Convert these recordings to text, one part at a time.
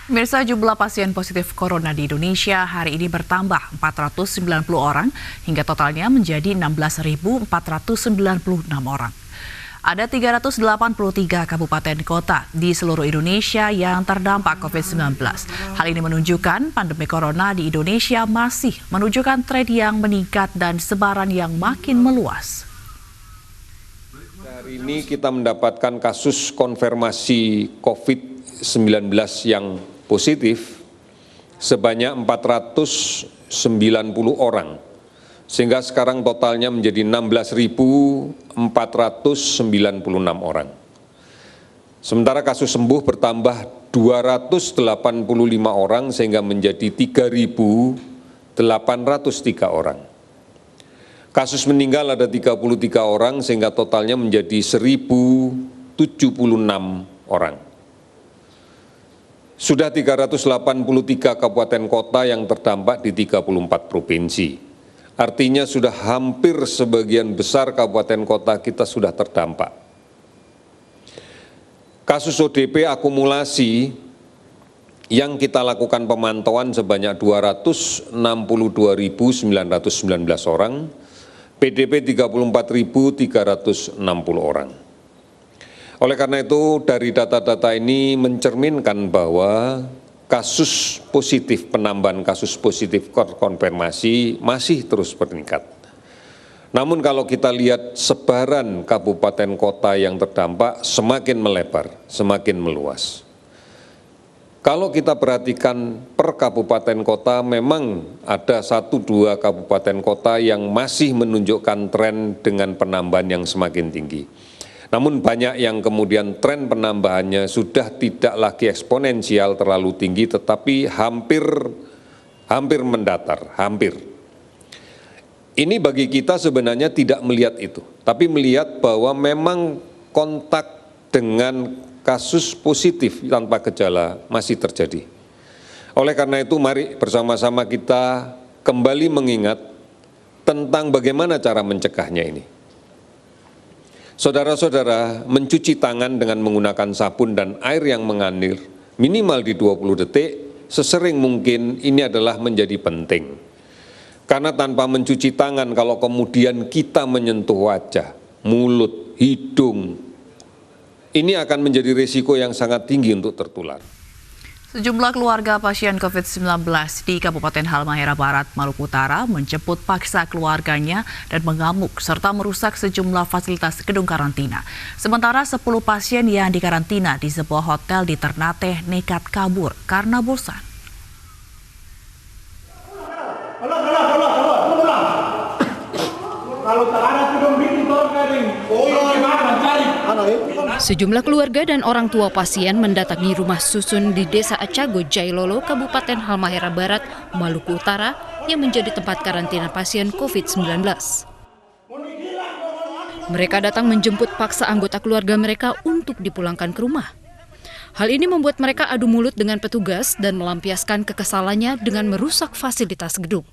Pemirsa, jumlah pasien positif corona di Indonesia hari ini bertambah 490 orang hingga totalnya menjadi 16.496 orang. Ada 383 kabupaten kota di seluruh Indonesia yang terdampak COVID-19. Hal ini menunjukkan pandemi corona di Indonesia masih menunjukkan tren yang meningkat dan sebaran yang makin meluas. Hari ini kita mendapatkan kasus konfirmasi COVID-19 yang positif sebanyak 490 orang. Sehingga sekarang totalnya menjadi 16.496 orang. Sementara kasus sembuh bertambah 285 orang sehingga menjadi 3.803 orang. Kasus meninggal ada 33 orang sehingga totalnya menjadi 1.076 orang. Sudah 383 kabupaten kota yang terdampak di 34 provinsi. Artinya sudah hampir sebagian besar kabupaten kota kita sudah terdampak. Kasus ODP akumulasi yang kita lakukan pemantauan sebanyak 262.919 orang, PDP 34.360 orang. Oleh karena itu, dari data-data ini mencerminkan bahwa kasus positif, penambahan kasus positif konfirmasi masih terus meningkat. Namun kalau kita lihat sebaran kabupaten kota yang terdampak semakin melebar, semakin meluas. Kalau kita perhatikan per kabupaten kota memang ada 1-2 kabupaten kota yang masih menunjukkan tren dengan penambahan yang semakin tinggi. Namun banyak yang kemudian tren penambahannya sudah tidak lagi eksponensial terlalu tinggi tetapi hampir mendatar, hampir. Ini bagi kita sebenarnya tidak melihat itu, tapi melihat bahwa memang kontak dengan kasus positif tanpa gejala masih terjadi. Oleh karena itu mari bersama-sama kita kembali mengingat tentang bagaimana cara mencegahnya ini. Saudara-saudara, mencuci tangan dengan menggunakan sabun dan air yang mengalir minimal di 20 detik sesering mungkin ini adalah menjadi penting. Karena tanpa mencuci tangan kalau kemudian kita menyentuh wajah, mulut, hidung, ini akan menjadi risiko yang sangat tinggi untuk tertular. Sejumlah keluarga pasien COVID-19 di Kabupaten Halmahera Barat, Maluku Utara menjemput paksa keluarganya dan mengamuk serta merusak sejumlah fasilitas gedung karantina. Sementara 10 pasien yang dikarantina di sebuah hotel di Ternate nekat kabur karena bosan. Sejumlah keluarga dan orang tua pasien mendatangi rumah susun di Desa Acago, Jailolo, Kabupaten Halmahera Barat, Maluku Utara yang menjadi tempat karantina pasien COVID-19. Mereka datang menjemput paksa anggota keluarga mereka untuk dipulangkan ke rumah. Hal ini membuat mereka adu mulut dengan petugas dan melampiaskan kekesalannya dengan merusak fasilitas gedung.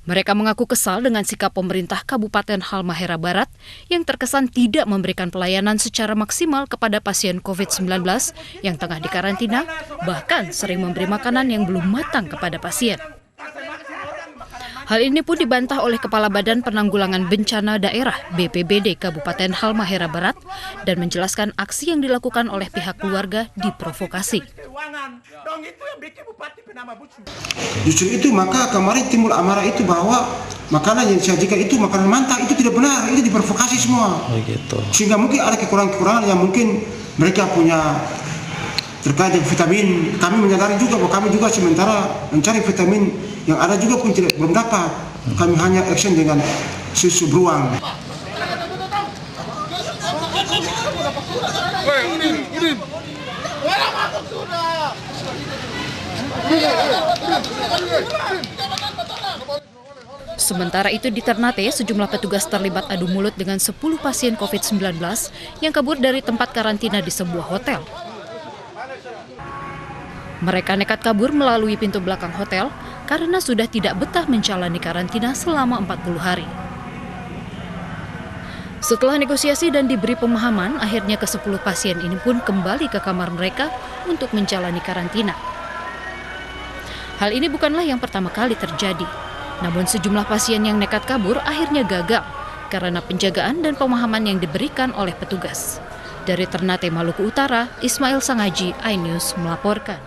Mereka mengaku kesal dengan sikap pemerintah Kabupaten Halmahera Barat yang terkesan tidak memberikan pelayanan secara maksimal kepada pasien COVID-19 yang tengah dikarantina, bahkan sering memberi makanan yang belum matang kepada pasien. Hal ini pun dibantah oleh Kepala Badan Penanggulangan Bencana Daerah BPBD Kabupaten Halmahera Barat dan menjelaskan aksi yang dilakukan oleh pihak keluarga diprovokasi. Justru itu maka kemarin timbul amarah itu bahwa makanan yang disajikan itu makanan mentah itu tidak benar, itu diprovokasi semua. Sehingga mungkin ada kekurangan-kekurangan yang mungkin mereka punya terkait dengan vitamin. Kami menyadari juga bahwa kami juga sementara mencari vitamin yang ada juga pun belum dapat. Kami hanya action dengan susu beruang. Sementara itu di Ternate, sejumlah petugas terlibat adu mulut dengan 10 pasien COVID-19 yang kabur dari tempat karantina di sebuah hotel. Mereka nekat kabur melalui pintu belakang hotel karena sudah tidak betah menjalani karantina selama 40 hari. Setelah negosiasi dan diberi pemahaman, akhirnya ke-10 pasien ini pun kembali ke kamar mereka untuk menjalani karantina. Hal ini bukanlah yang pertama kali terjadi. Namun sejumlah pasien yang nekat kabur akhirnya gagal karena penjagaan dan pemahaman yang diberikan oleh petugas. Dari Ternate, Maluku Utara, Ismail Sangaji, iNews melaporkan.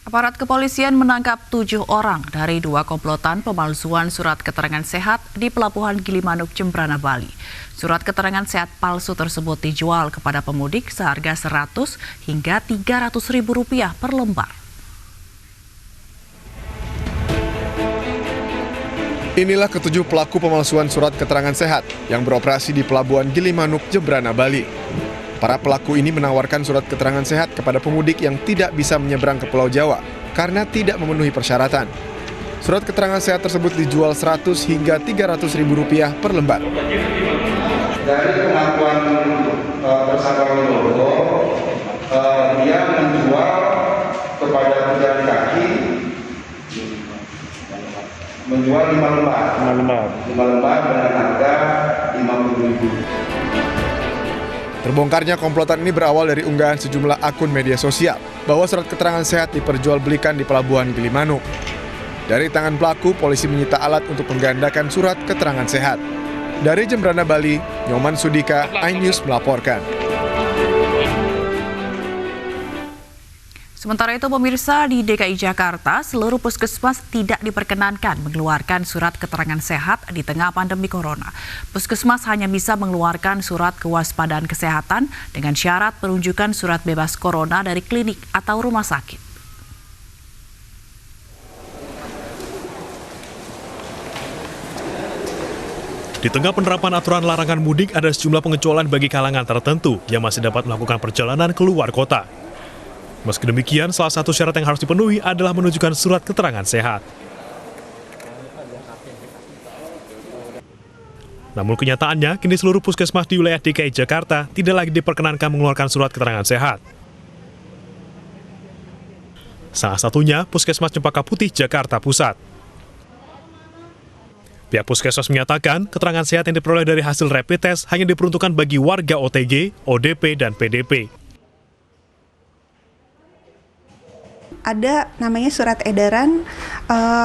Aparat kepolisian menangkap 7 orang dari 2 komplotan pemalsuan surat keterangan sehat di Pelabuhan Gilimanuk, Jembrana, Bali. Surat keterangan sehat palsu tersebut dijual kepada pemudik seharga Rp100 hingga Rp300.000 per lembar. Inilah ketujuh pelaku pemalsuan surat keterangan sehat yang beroperasi di Pelabuhan Gilimanuk, Jembrana, Bali. Para pelaku ini menawarkan surat keterangan sehat kepada pemudik yang tidak bisa menyeberang ke Pulau Jawa karena tidak memenuhi persyaratan. Surat keterangan sehat tersebut dijual Rp100 hingga Rp300.000 per lembar. Dari pengakuan tersangka Widodo, dia menjual kepada pejalan kaki, menjual 5 lembar dengan harga Rp50.000. Terbongkarnya komplotan ini berawal dari unggahan sejumlah akun media sosial bahwa surat keterangan sehat diperjualbelikan di Pelabuhan Gilimanuk. Dari tangan pelaku, polisi menyita alat untuk menggandakan surat keterangan sehat. Dari Jembrana, Bali, Nyoman Sudika, iNews melaporkan. Sementara itu, pemirsa, di DKI Jakarta, seluruh puskesmas tidak diperkenankan mengeluarkan surat keterangan sehat di tengah pandemi corona. Puskesmas hanya bisa mengeluarkan surat kewaspadaan kesehatan dengan syarat penunjukan surat bebas corona dari klinik atau rumah sakit. Di tengah penerapan aturan larangan mudik, ada sejumlah pengecualian bagi kalangan tertentu yang masih dapat melakukan perjalanan keluar kota. Meski demikian, salah satu syarat yang harus dipenuhi adalah menunjukkan surat keterangan sehat. Namun kenyataannya, kini seluruh puskesmas di wilayah DKI Jakarta tidak lagi diperkenankan mengeluarkan surat keterangan sehat. Salah satunya, Puskesmas Cempaka Putih, Jakarta Pusat. Pihak puskesmas menyatakan, keterangan sehat yang diperoleh dari hasil rapid test hanya diperuntukkan bagi warga OTG, ODP, dan PDP. Ada namanya surat edaran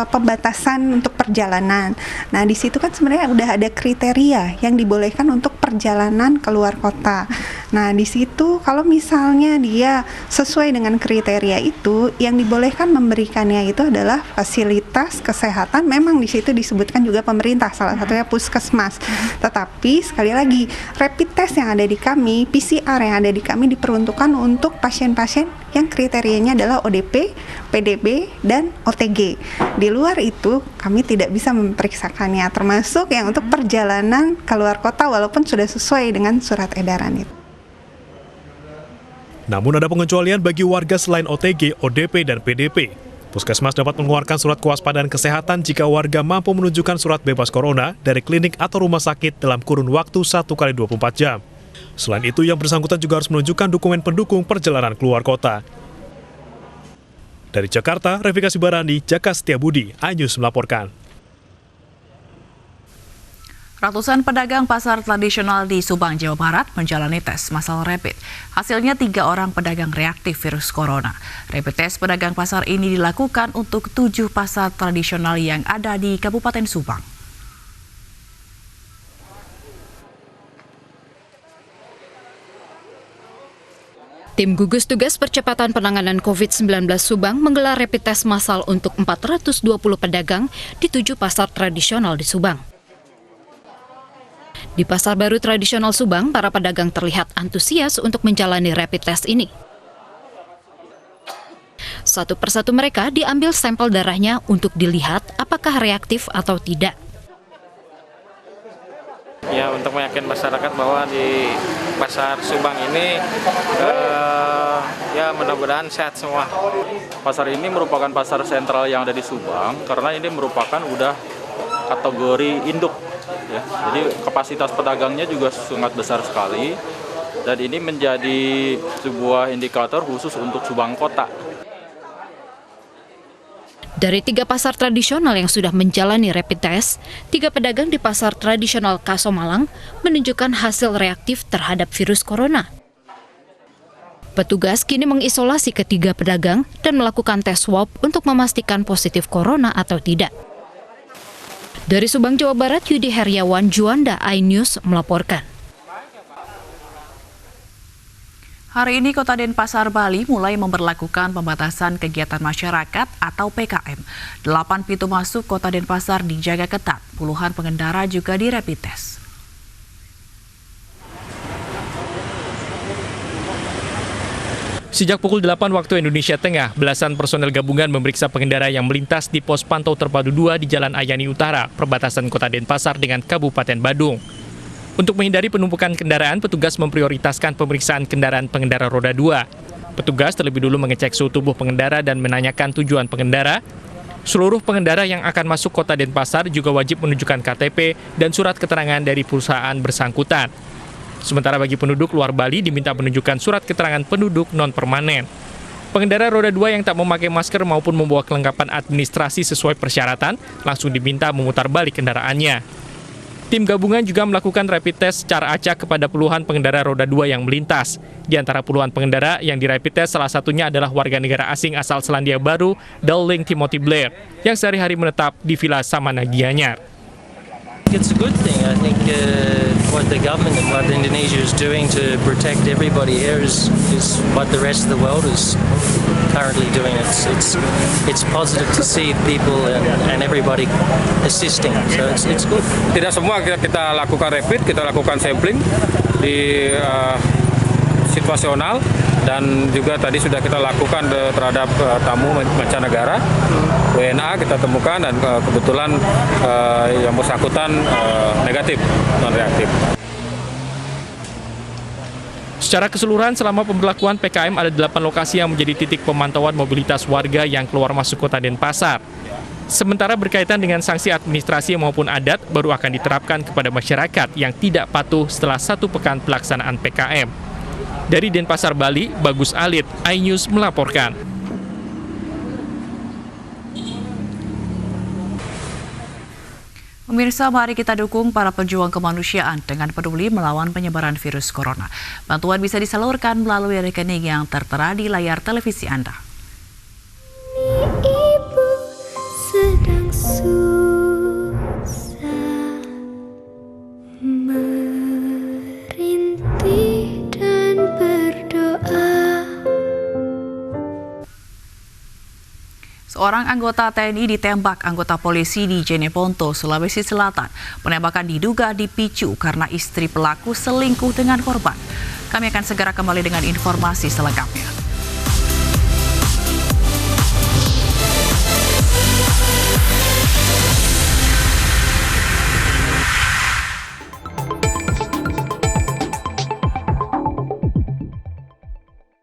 pembatasan untuk perjalanan. Nah, di situ kan sebenarnya udah ada kriteria yang dibolehkan untuk perjalanan keluar kota. Nah, di situ kalau misalnya dia sesuai dengan kriteria itu, yang dibolehkan memberikannya itu adalah fasilitas kesehatan. Memang di situ disebutkan juga pemerintah, salah satunya puskesmas. Tetapi sekali lagi, rapid test yang ada di kami, PCR yang ada di kami diperuntukkan untuk pasien-pasien yang kriterianya adalah ODP, PDB, dan OTG. Di luar itu, kami tidak bisa memeriksakannya, termasuk yang untuk perjalanan keluar kota walaupun sudah sesuai dengan surat edaran itu. Namun ada pengecualian bagi warga selain OTG, ODP, dan PDP. Puskesmas dapat mengeluarkan surat kewaspadaan kesehatan jika warga mampu menunjukkan surat bebas corona dari klinik atau rumah sakit dalam kurun waktu 1x24 jam. Selain itu, yang bersangkutan juga harus menunjukkan dokumen pendukung perjalanan keluar kota. Dari Jakarta, Revika Sibarani, Jaka Setiabudi, iNews melaporkan. Ratusan pedagang pasar tradisional di Subang, Jawa Barat menjalani tes massal rapid. Hasilnya 3 orang pedagang reaktif virus corona. Rapid test pedagang pasar ini dilakukan untuk 7 pasar tradisional yang ada di Kabupaten Subang. Tim gugus tugas percepatan penanganan COVID-19 Subang menggelar rapid test massal untuk 420 pedagang di 7 pasar tradisional di Subang. Di Pasar Baru Tradisional Subang, para pedagang terlihat antusias untuk menjalani rapid test ini. Satu persatu mereka diambil sampel darahnya untuk dilihat apakah reaktif atau tidak. Ya, untuk meyakinkan masyarakat bahwa di Pasar Subang ini ya mudah-mudahan sehat semua. Pasar ini merupakan pasar sentral yang ada di Subang karena ini merupakan udah kategori induk. Ya, jadi kapasitas pedagangnya juga sangat besar sekali dan ini menjadi sebuah indikator khusus untuk Subang Kota. Dari 3 pasar tradisional yang sudah menjalani rapid test, 3 pedagang di pasar tradisional Kasomalang menunjukkan hasil reaktif terhadap virus corona. Petugas kini mengisolasi ketiga pedagang dan melakukan tes swab untuk memastikan positif corona atau tidak. Dari Subang, Jawa Barat, Yudi Heriawan, Juanda, iNews melaporkan. Hari ini Kota Denpasar, Bali mulai memberlakukan pembatasan kegiatan masyarakat atau PKM. 8 pintu masuk Kota Denpasar dijaga ketat, puluhan pengendara juga di rapid test. Sejak pukul 8 waktu Indonesia Tengah, belasan personel gabungan memeriksa pengendara yang melintas di pos pantau terpadu 2 di Jalan Ayani Utara, perbatasan Kota Denpasar dengan Kabupaten Badung. Untuk menghindari penumpukan kendaraan, petugas memprioritaskan pemeriksaan kendaraan pengendara roda 2. Petugas terlebih dulu mengecek suhu tubuh pengendara dan menanyakan tujuan pengendara. Seluruh pengendara yang akan masuk Kota Denpasar juga wajib menunjukkan KTP dan surat keterangan dari perusahaan bersangkutan. Sementara bagi penduduk luar Bali diminta menunjukkan surat keterangan penduduk non-permanen. Pengendara roda 2 yang tak memakai masker maupun membawa kelengkapan administrasi sesuai persyaratan langsung diminta memutar balik kendaraannya. Tim gabungan juga melakukan rapid test secara acak kepada puluhan pengendara roda 2 yang melintas. Di antara puluhan pengendara yang di rapid test, salah satunya adalah warga negara asing asal Selandia Baru, Darling Timothy Blair, yang sehari-hari menetap di Villa Samana Gianyar. It's a good thing. I think what the government and what Indonesia is doing to protect everybody here is what the rest of the world is currently doing. It's positive to see people and everybody assisting. So it's good. Tidak semua kita lakukan rapid, kita lakukan sampling di situasional dan juga tadi sudah kita lakukan terhadap tamu mancanegara, WNA kita temukan dan kebetulan yang bersangkutan negatif, non-reaktif. Secara keseluruhan selama pemberlakuan PKM ada 8 lokasi yang menjadi titik pemantauan mobilitas warga yang keluar masuk Kota Denpasar. Sementara berkaitan dengan sanksi administrasi maupun adat baru akan diterapkan kepada masyarakat yang tidak patuh setelah 1 pekan pelaksanaan PKM. Dari Denpasar, Bali, Bagus Alit, iNews melaporkan. Pemirsa, mari kita dukung para pejuang kemanusiaan dengan peduli melawan penyebaran virus corona. Bantuan bisa disalurkan melalui rekening yang tertera di layar televisi Anda. Ibu sedang susah merintih dan berdoa. Seorang anggota TNI ditembak anggota polisi di Jeneponto, Sulawesi Selatan. Penembakan diduga dipicu karena istri pelaku selingkuh dengan korban. Kami akan segera kembali dengan informasi selengkapnya.